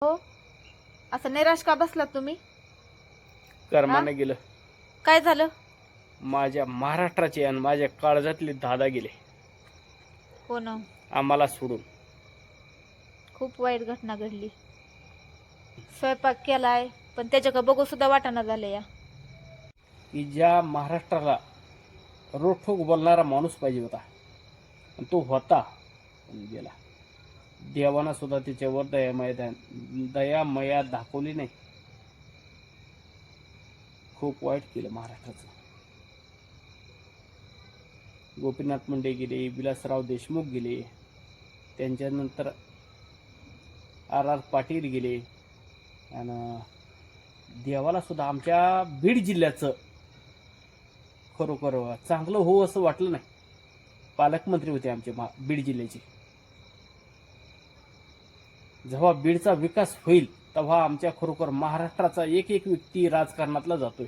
हो, असं निराश का बसलात तुम्ही? कर्माने गेलं. काय झालं? माझ्या महाराष्ट्राचे आणि माझ्या काळजातले दादा गेले हो ना, आम्हाला सोडून. खूप वाईट घटना घडली. स्वयंपाक केलाय पण त्याच्याकडे बघू सुद्धा वाटाणा झाले या. की ज्या महाराष्ट्राला रोखोक बोलणारा माणूस पाहिजे होता आणि तो होता पण गेला. देवानं सुद्धा त्याच्यावर दयामया दाखवली नाही. खूप वाईट केलं महाराष्ट्राचं. गोपीनाथ मुंडे गेले, विलासराव देशमुख गेले, त्यांच्यानंतर आर पाटील गेले आणि देवाला सुद्धा आमच्या बीड जिल्ह्याचं खरोखर चांगलं हो असं वाटलं नाही. पालकमंत्री होते आमचे बीड जिल्ह्याचे. जेव्हा बीडचा विकास होईल तेव्हा आमच्या खरोखर महाराष्ट्राचा एक एक व्यक्ती राजकारणातला जातोय.